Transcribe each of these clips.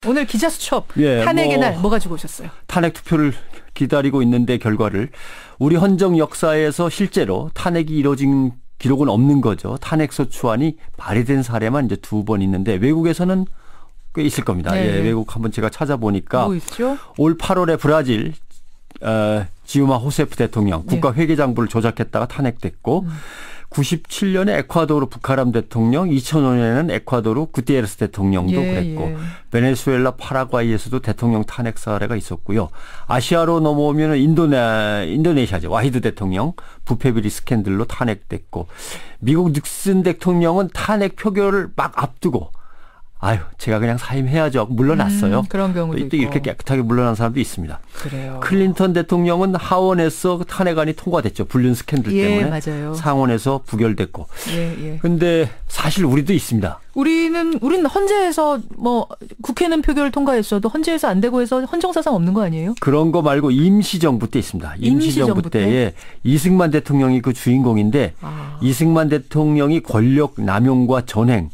오늘 기자수첩 예, 탄핵의 날 뭐 가지고 오셨어요? 탄핵 투표를 기다리고 있는데 결과를 우리 헌정 역사에서 실제로 탄핵이 이뤄진 기록은 없는 거죠. 탄핵소추안이 발의된 사례만 이제 2번 있는데 외국에서는 꽤 있을 겁니다. 네. 예, 외국 한번 제가 찾아보니까 뭐 있죠? 올 8월에 브라질 지우마 호세프 대통령 국가회계장부를 조작했다가 탄핵됐고 97년에 에콰도르 부카람 대통령, 2005년에는 에콰도르 구티에레스 대통령도 그랬고 베네수엘라 파라과이에서도 대통령 탄핵 사례가 있었고요. 아시아로 넘어오면 인도네시아죠. 와히드 대통령 부패비리 스캔들로 탄핵됐고 미국 닉슨 대통령은 탄핵 표결을 막 앞두고 아유, 제가 그냥 사임해야죠. 물러났어요. 그런 경우도 또 이렇게 깨끗하게 물러난 사람도 있습니다. 그래요. 클린턴 대통령은 하원에서 탄핵안이 통과됐죠. 불륜 스캔들 때문에. 맞아요. 상원에서 부결됐고. 예. 근데 사실 우리도 있습니다. 우리는 헌재에서 뭐 국회는 표결을 통과했어도 헌재에서 안 되고 해서 헌정사상 없는 거 아니에요? 그런 거 말고 임시정부 때 있습니다. 임시정부 때에 이승만 대통령이 그 주인공인데 이승만 대통령이 권력 남용과 전행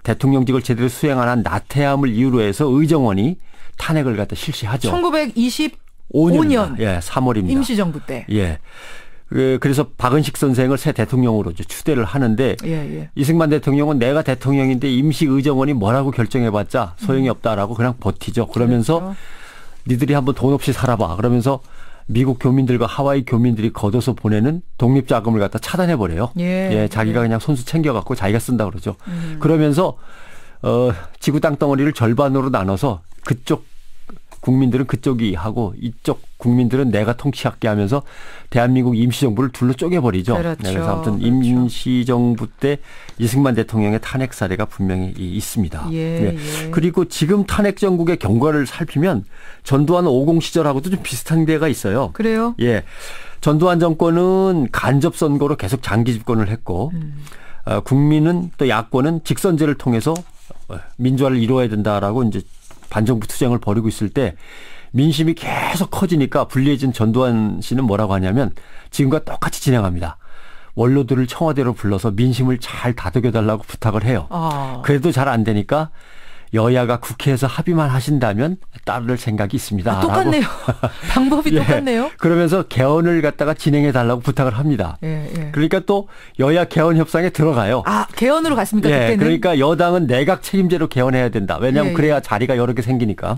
대통령직을 제대로 수행 안 한 나태함을 이유로 해서 의정원이 탄핵을 갖다 실시하죠. 1925년 예, 3월입니다. 임시정부 때. 예. 그래서 박은식 선생을 새 대통령으로 추대를 하는데 이승만 대통령은 내가 대통령인데 임시 의정원이 뭐라고 결정해봤자 소용이 없다라고 그냥 버티죠. 그러면서 그렇죠. 니들이 한번 돈 없이 살아봐. 그러면서 미국 교민들과 하와이 교민들이 걷어서 보내는 독립자금을 갖다 차단해버려요. 자기가 그냥 손수 챙겨갖고 자기가 쓴다 그러죠. 그러면서 지구 땅덩어리를 절반으로 나눠서 그쪽 국민들은 그쪽이 하고 이쪽 국민들은 내가 통치할게 하면서 대한민국 임시정부를 둘로 쪼개버리죠. 그렇죠. 그래서 아무튼 임시정부 때 이승만 대통령의 탄핵 사례가 분명히 있습니다. 그리고 지금 탄핵 정국의 경과를 살피면 전두환 50 시절하고도 좀 비슷한 데가 있어요. 그래요? 예. 전두환 정권은 간접 선거로 계속 장기 집권을 했고 국민은 또 야권은 직선제를 통해서 민주화를 이루어야 된다라고 이제 반정부 투쟁을 벌이고 있을 때 민심이 계속 커지니까 불리해진 전두환 씨는 뭐라고 하냐면 지금과 똑같이 진행합니다. 원로들을 청와대로 불러서 민심을 잘 다독여달라고 부탁을 해요. 그래도 잘 안 되니까 여야가 국회에서 합의만 하신다면 따를 생각이 있습니다. 똑같네요. 방법이 똑같네요. 그러면서 개헌을 갖다가 진행해 달라고 부탁을 합니다. 그러니까 또 여야 개헌 협상에 들어가요. 개헌으로 갔습니까? 그때는? 그러니까 여당은 내각 책임제로 개헌해야 된다. 왜냐하면 그래야 자리가 여러 개 생기니까.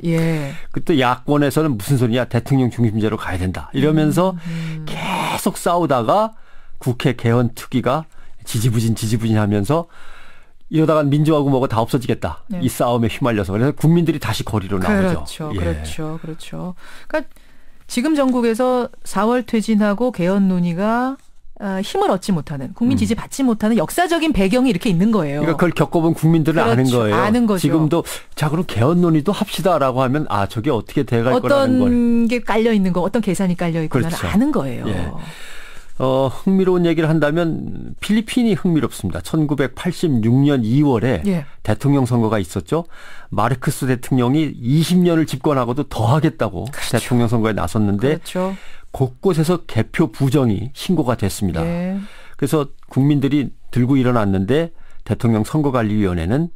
또 야권에서는 무슨 소리냐. 대통령 중심제로 가야 된다. 이러면서 계속 싸우다가 국회 개헌 특위가 지지부진 하면서 이러다가 민주하고 뭐가 다 없어지겠다. 이 싸움에 휘말려서. 그래서 국민들이 다시 거리로 나오죠. 그렇죠. 그러니까 지금 전국에서 4월 퇴진하고 개헌 논의가 힘을 얻지 못하는, 국민 지지 받지 못하는 역사적인 배경이 이렇게 있는 거예요. 그러니까 그걸 겪어본 국민들은 아는 거예요. 아는 거죠. 지금도 자 그럼 개헌 논의도 합시다라고 하면 저게 어떻게 돼갈 거라는 걸. 어떤 게 깔려 있는 거, 어떤 계산이 깔려 있구나 아는 거예요. 흥미로운 얘기를 한다면 필리핀이 흥미롭습니다. 1986년 2월에 대통령 선거가 있었죠. 마르크스 대통령이 20년을 집권하고도 더 하겠다고 대통령 선거에 나섰는데 곳곳에서 개표 부정이 신고가 됐습니다. 그래서 국민들이 들고 일어났는데 대통령 선거관리위원회는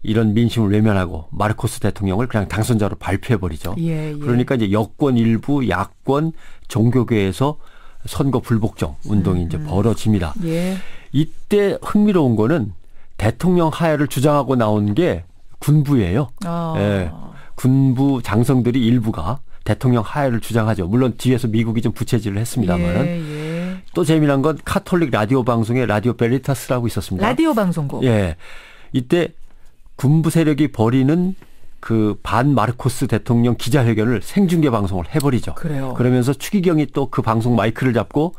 이런 민심을 외면하고 마르코스 대통령을 그냥 당선자로 발표해버리죠. 그러니까 이제 여권 일부, 야권, 종교계에서 선거 불복종 운동이 이제 벌어집니다. 이때 흥미로운 거는 대통령 하야를 주장하고 나온 게 군부예요. 군부 장성들이 일부가 대통령 하야를 주장하죠. 물론 뒤에서 미국이 좀 부채질을 했습니다만은 또 재미난 건 카톨릭 라디오 방송에 라디오 베리타스라고 있었습니다. 라디오 방송국. 이때 군부 세력이 벌이는 그 반 마르코스 대통령 기자회견을 생중계 방송을 해버리죠. 그러면서 추기경이 또 그 방송 마이크를 잡고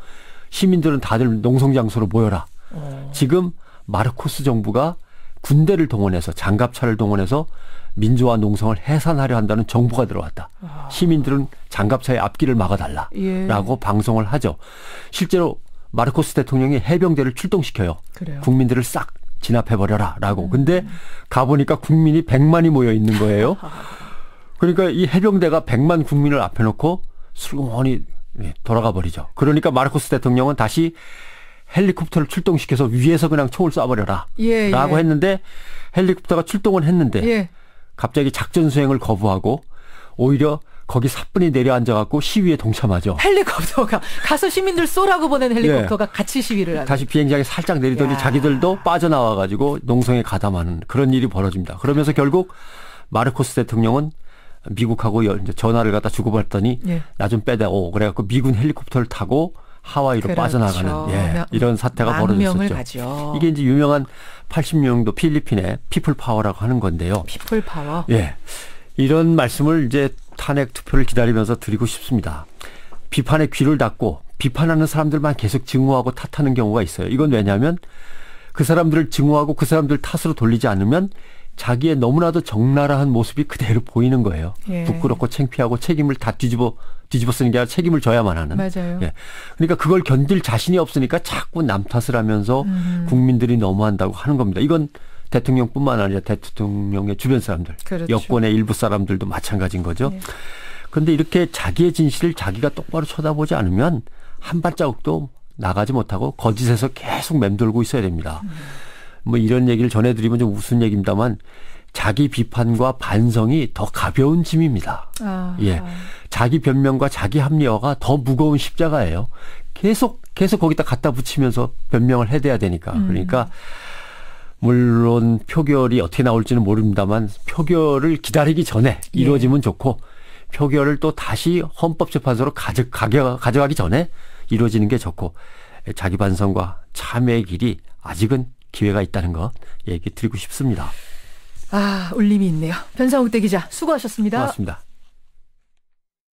시민들은 다들 농성장소로 모여라. 지금 마르코스 정부가 군대를 동원해서 장갑차를 동원해서 민주화 농성을 해산하려 한다는 정보가 들어왔다. 시민들은 장갑차의 앞길을 막아달라라고 방송을 하죠. 실제로 마르코스 대통령이 해병대를 출동시켜요. 국민들을 싹 진압해버려라 라고. 근데 가보니까 국민이 100만이 모여 있는 거예요. 그러니까 이 해병대가 100만 국민을 앞에 놓고 슬그머니 돌아가 버리죠. 그러니까 마르코스 대통령은 다시 헬리콥터를 출동시켜서 위에서 그냥 총을 쏴버려라 라고 했는데 헬리콥터가 출동을 했는데 갑자기 작전 수행을 거부하고 오히려 거기 사뿐히 내려앉아갖고 시위에 동참하죠. 헬리콥터가 가서 시민들 쏘라고 보낸 헬리콥터가 같이 시위를 하는. 다시 비행장에 살짝 내리더니 자기들도 빠져나와가지고 농성에 가담하는 그런 일이 벌어집니다. 그러면서 결국 마르코스 대통령은 미국하고 이제 전화를 갖다 주고받더니 나 좀 빼다오. 그래갖고 미군 헬리콥터를 타고 하와이로 빠져나가는 이런 사태가 벌어졌었죠. 가죠. 이게 이제 유명한 80년도 필리핀의 피플 파워라고 하는 건데요. 피플 파워. 예. 이런 말씀을 이제 탄핵 투표를 기다리면서 드리고 싶습니다. 비판에 귀를 닫고 비판하는 사람들만 계속 증오하고 탓하는 경우가 있어요. 이건 왜냐하면 그 사람들을 증오하고 그 사람들 탓으로 돌리지 않으면 자기의 너무나도 적나라한 모습이 그대로 보이는 거예요. 부끄럽고 창피하고 책임을 다 뒤집어 쓰는 게 아니라 책임을 져야만 하는. 맞아요. 예. 그러니까 그걸 견딜 자신이 없으니까 자꾸 남 탓을 하면서 국민들이 너무한다고 하는 겁니다. 이건 대통령뿐만 아니라 대통령의 주변 사람들, 그렇죠. 여권의 일부 사람들도 마찬가지인 거죠. 그런데 이렇게 자기의 진실을 자기가 똑바로 쳐다보지 않으면 한 발자국도 나가지 못하고 거짓에서 계속 맴돌고 있어야 됩니다. 뭐 이런 얘기를 전해드리면 좀 우스운 얘기입니다만 자기 비판과 반성이 더 가벼운 짐입니다. 자기 변명과 자기 합리화가 더 무거운 십자가예요. 계속 거기다 갖다 붙이면서 변명을 해대야 되니까. 그러니까 물론 표결이 어떻게 나올지는 모릅니다만 표결을 기다리기 전에 이루어지면 좋고 표결을 또 다시 헌법재판소로 가져가기 전에 이루어지는 게 좋고 자기 반성과 참회의 길이 아직은 기회가 있다는 거 얘기 드리고 싶습니다. 울림이 있네요. 변상욱 대기자 수고하셨습니다. 고맙습니다.